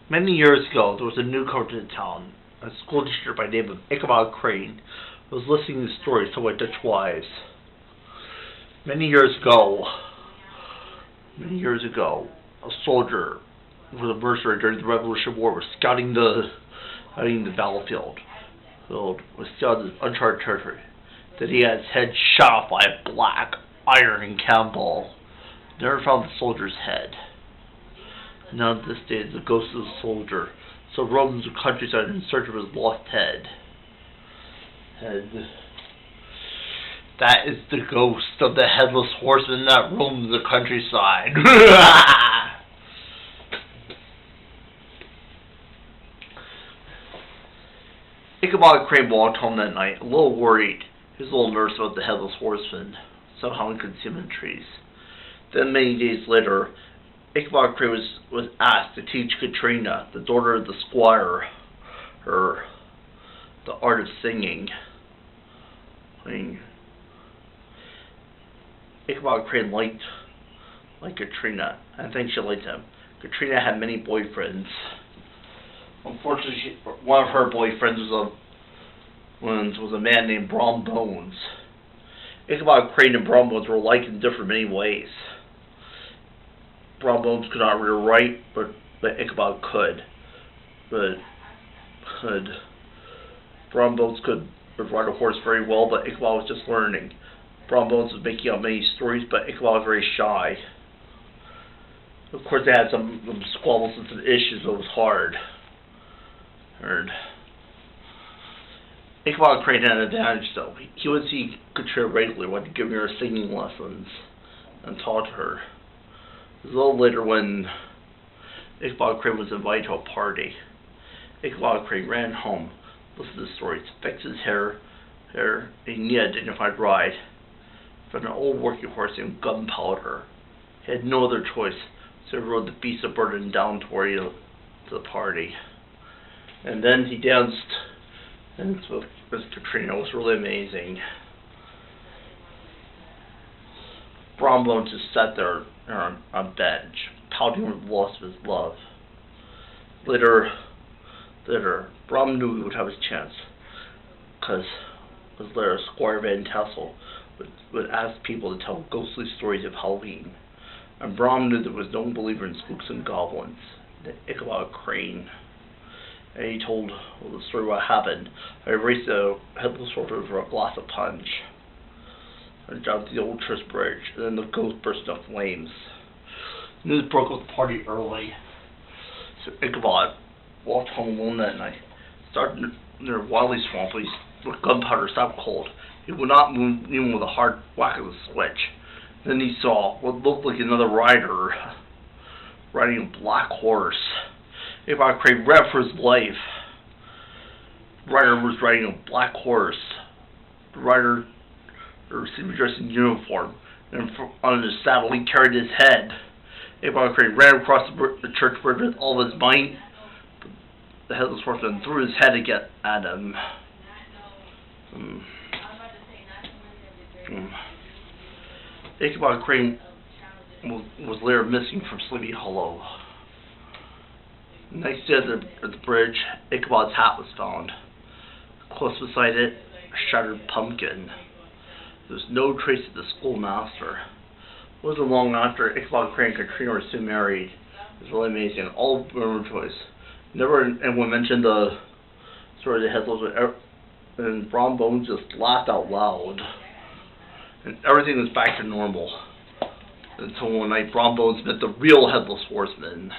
Many years ago, there was a newcomer to the town, a school teacher by the name of Ichabod Crane, who was listening to stories told by Dutch wives. Many years ago, a soldier with a mercenary during the Revolutionary War was scouting the battlefield. Was scouting uncharted territory. Then he had his head shot off by a black iron cannonball. Never found the soldier's head. Now to this day, the ghost of the soldier still roams the countryside in search of his lost head. That is the ghost of the headless horseman that roams the countryside. Ichabod Crane walked home that night, a little worried. He was a little nervous about the headless horseman. Somehow he could see him in the trees. Then many days later, Ichabod Crane was asked to teach Katrina, the daughter of the squire, the art of singing. Ichabod Crane liked Katrina, and I think she liked him. Katrina had many boyfriends. Unfortunately, one of her boyfriends was a man named Brom Bones. Ichabod Crane and Brom Bones were alike in different many ways. Brom Bones could not read or write, but Ichabod could. But Brom Bones could ride a horse very well, but Ichabod was just learning. Brom Bones was making up many stories, but Ichabod was very shy. Of course, they had some squabbles and some issues, but it was hard. Ichabod Crane had an advantage, though. He would see Katrina regularly, wanted to give her singing lessons, and taught her. It was a little later when Ichabod Crane was invited to a party. Ichabod Crane ran home, listened to the stories, fixed his hair, a neat, dignified ride, found an old working horse named Gunpowder. He had no other choice, so he rode the beast of burden down toward the party. And then he danced with Katrina. It was really amazing. Brom Bones just sat there on a bench, pouting with the loss of his love. Later, Brom knew he would have his chance, because later Squire Van Tassel would ask people to tell ghostly stories of Halloween. And Brom knew there was no believer in spooks and goblins, the Ichabod Crane. And he told the story of what happened. I raced a headless horseman for a glass of punch. And jumped the old church bridge, and then the ghost burst into flames. News broke up the party early. So Ichabod walked home alone that night. Started near Wiley Swamp with Gunpowder stopped cold. He would not move even with a hard whack of the switch. Then he saw what looked like another rider riding a black horse. Ichabod Crane ran for his life. The rider was riding a black horse. The rider seemed to be dressed in uniform, and on his saddle he carried his head. Ichabod Crane ran across the church bridge with all of his might. The headless horseman threw his head again at him. Ichabod Crane was later missing from Sleepy Hollow. Next day at the bridge, Ichabod's hat was found. Close beside it, a shattered pumpkin. There was no trace of the schoolmaster. It wasn't long after Ichabod Crane and Katrina were soon married. It was really amazing. All women rejoiced. Never anyone mentioned the story of the headless, and Brom Bones just laughed out loud. And everything was back to normal. Until one night, Brom Bones met the real headless horseman.